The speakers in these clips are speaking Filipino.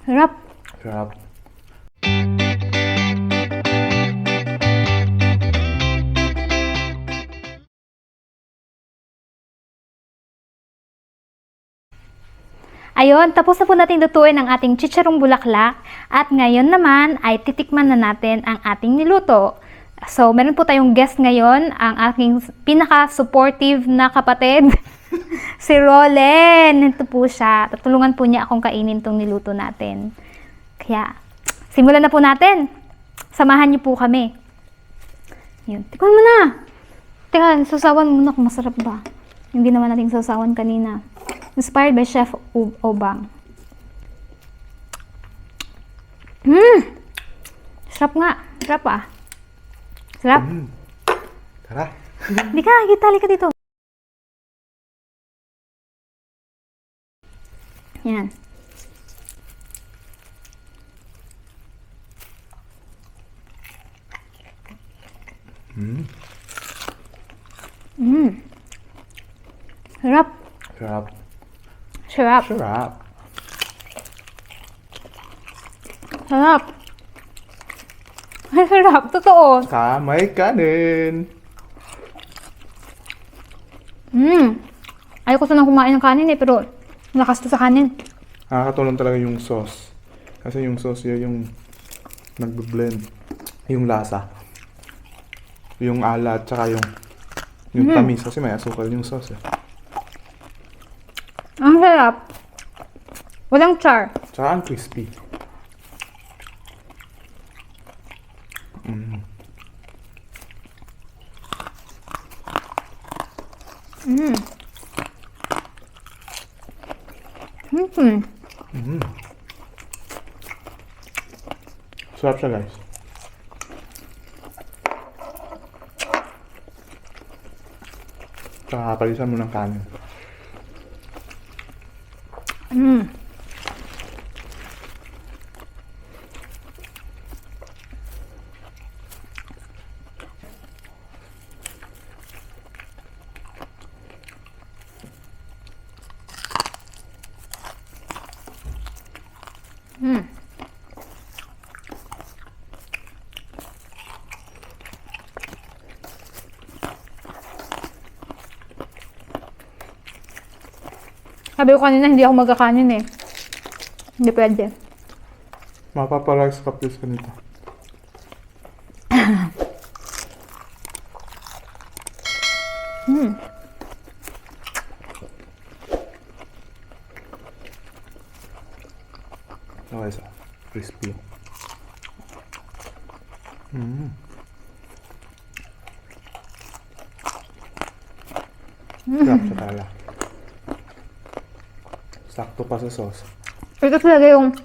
Sarap. Sarap. Ayun, tapos na po natin lutuin ang ating chicharong bulaklak. At ngayon naman ay titikman na natin ang ating niluto. So, meron po tayong guest ngayon, ang aking pinaka-supportive na kapatid, si Rolen. Ito po siya. Tutulungan po niya akong kainin itong niluto natin. Kaya, simulan na po natin. Samahan niyo po kami. Yun. Tikman mo na! Teka, sasawan muna kung masarap ba. Hindi naman natin sasawan kanina. Inspired by Chef Obang. Sarap nga. Sarap ah. Sarap. Tara. Di ka, halika dito. Yan. Sarap. Sarap. Sarap. Sarap. Sarap. Ay, sarap. Totoo. Kamay kanin. Ayoko sanang kumain ng kanin eh, pero lakas to sa kanin. Nakakatulong talaga yung sauce. Kasi yung sauce yun yung nagbe-blend. Yung lasa. Yung alat, tsaka yung tamis. Kasi may asukal yung sauce eh. Ang sarap. Walang char. Tsaka ang crispy. Sarap siya guys. Tsaka palisan mo ng kanin. Sabi ko kanina, hindi ako magkakanin eh. Hindi pwede. Mapaparice ka please ganito. Okay, so crispy. Sarap siya talaga. Sakto pa sa sauce. Ito talaga yung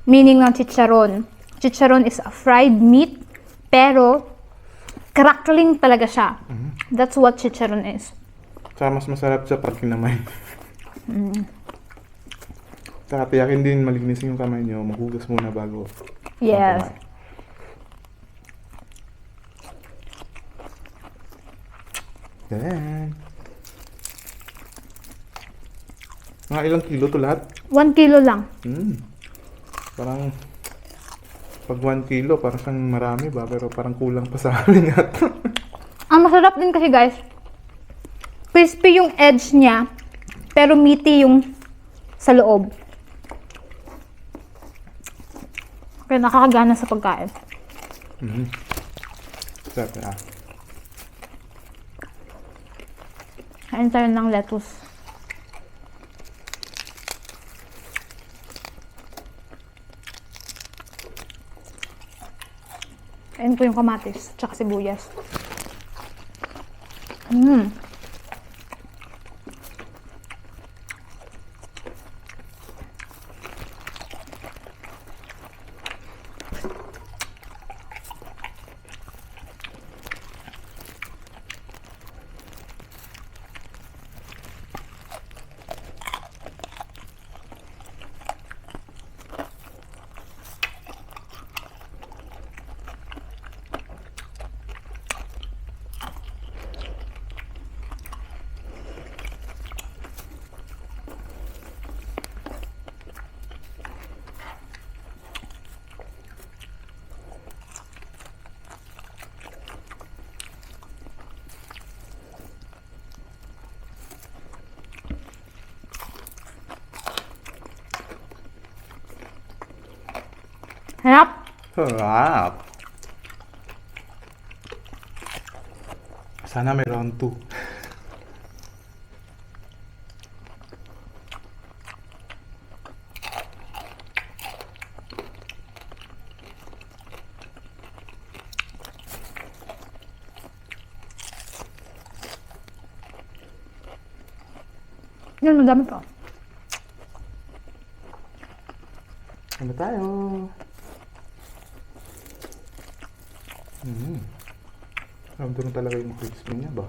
meaning ng chicharon. Chicharon is a fried meat, pero crackling talaga siya. That's what chicharon is. Tsaka mas masarap siya pag kinamay. Tsaka tiyakin din malinis yung kamay niyo. Maghugas muna bago. Yes. Yan. Mga ilang kilo to lahat? 1 kilo lang. Parang pag 1 kilo, parang siyang marami ba? Pero parang kulang pa sa amin yata. Ang masarap din kasi guys, crispy yung edge niya, pero meaty yung sa loob. Kaya nakakagana sa pagkain. Sarap na. Kain tayo ng lettuce. Kain ko yung kamatis, tsaka sibuyas. Sarap. Sarap. Sana may round 2. Yan, madami pa. Ano tayo? Ramdam na talaga yung crispy niya ba?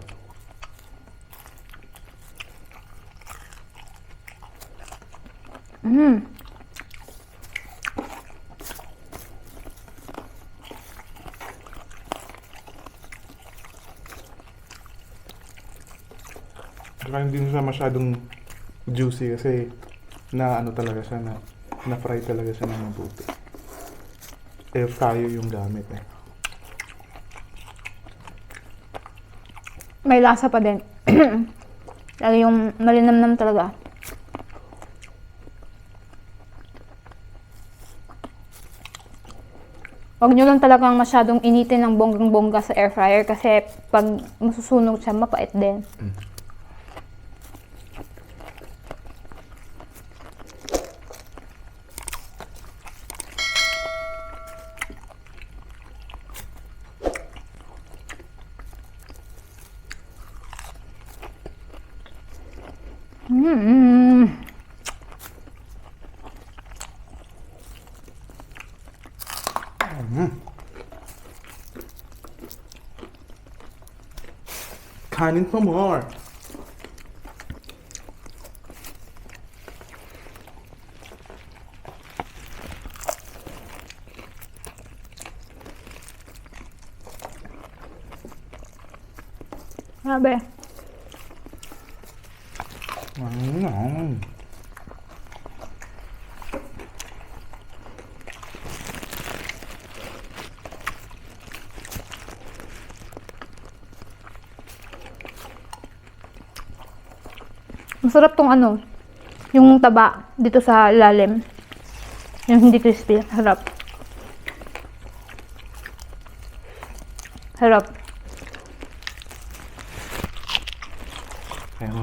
Saka hindi siya masyadong juicy kasi na ano talaga siya na fry talaga siya ng mabuti. Air fryer yung gamit eh. May lasa pa din. Lalo yung malinamnam talaga. Huwag nyo lang talagang masyadong initin ng bonggang-bongga sa air fryer kasi pag masusunog siya, mapait din. Kanin pa more. Grabe. Masarap tong ano, yung taba dito sa ilalim. Yung hindi crispy. Harap. Harap. Ayun.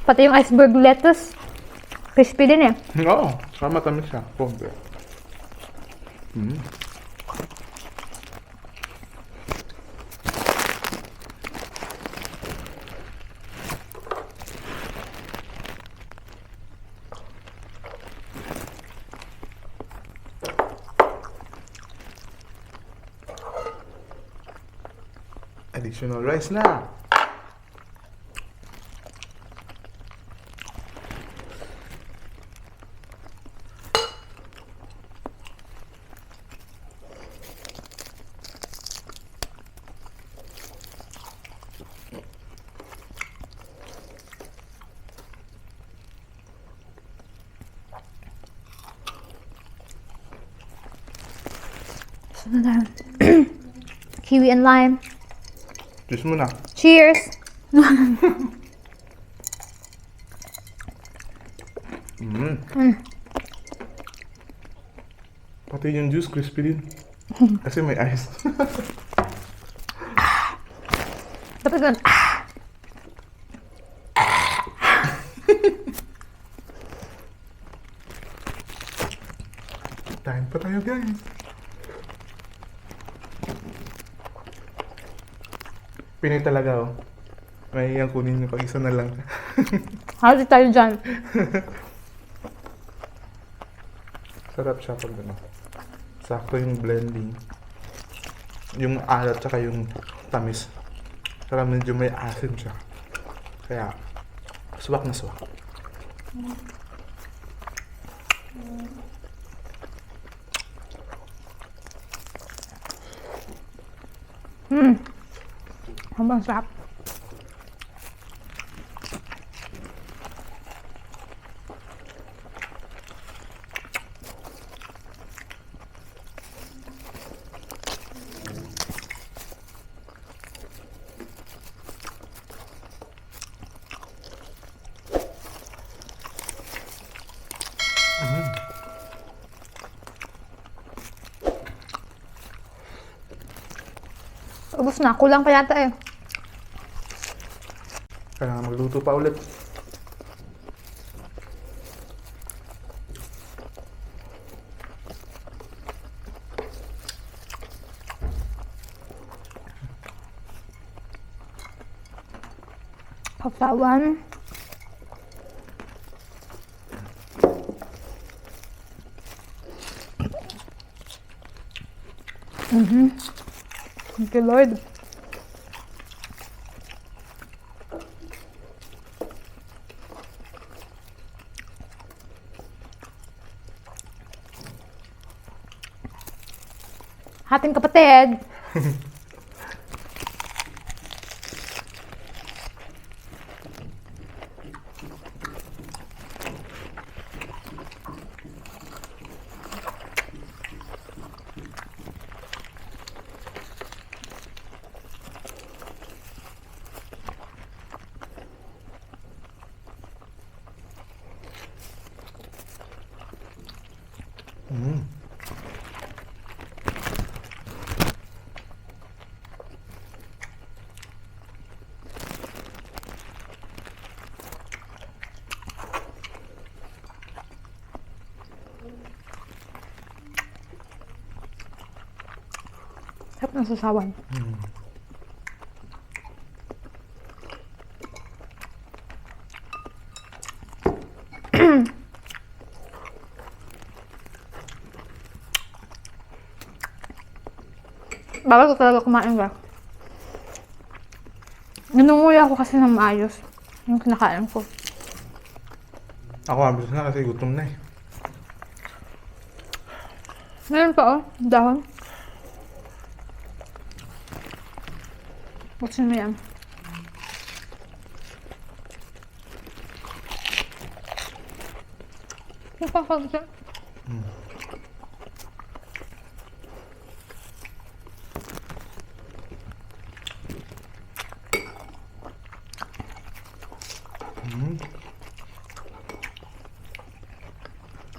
Pati yung iceberg lettuce, crispy din eh. Oo, saka matamis siya. Konti. Additional rice na. Sunod na. Kiwi and lime. Juice mo na. Cheers! Pati yung juice crispy din. Kasi may ice. Dapat ganun. Kain pa tayo guys. Pinay talaga oh. May iyang kunin yung pag-isa na lang. Hati tayo dyan. Sarap siya pag ano. Sakto yung blending. Yung alat tsaka yung tamis. Saka medyo may asim siya. Kaya, swak na swak. Ang sarap. Ubus na. Kulang pa yata eh. Kailangan magluto pa ulit. Papawan. Thank you, Lord. Ating kapatid. Sarap ng sasawan. Bawal ko talaga kumain ba? Nanunguya ako kasi ng maayos yung kinakain ko. Ako abis na kasi gutom na eh. Meron pa oh, dahon. Buksan mo yan. Napakagda.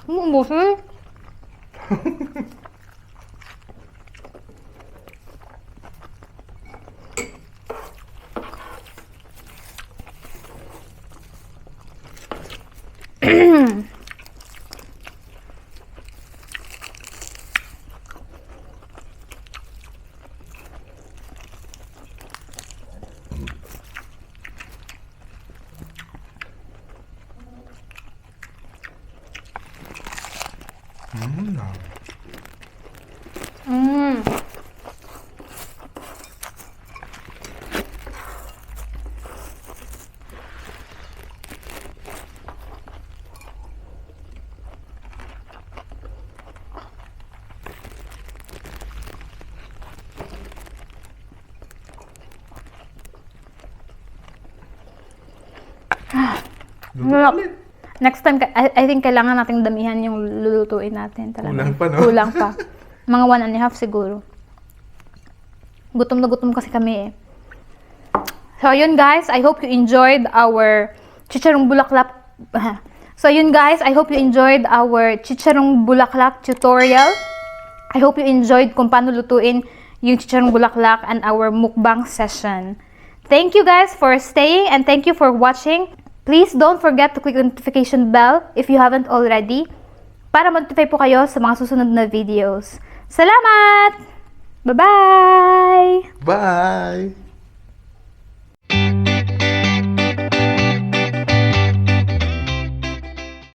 Umuubos eh. Sarap. Next time, I think kailangan nating damihan yung lulutuin natin. Talaga. Kulang pa, no? Kulang pa. Mga 1.5 siguro. Gutom na gutom kasi kami eh. So, yun guys. I hope you enjoyed our Chicharong Bulaklak. So, yun guys. I hope you enjoyed our Chicharong Bulaklak tutorial. I hope you enjoyed kung paano lutuin yung Chicharong Bulaklak and our mukbang session. Thank you guys for staying and thank you for watching. Please don't forget to click the notification bell if you haven't already para ma-notify po kayo sa mga susunod na videos. Salamat! Bye-bye! Bye!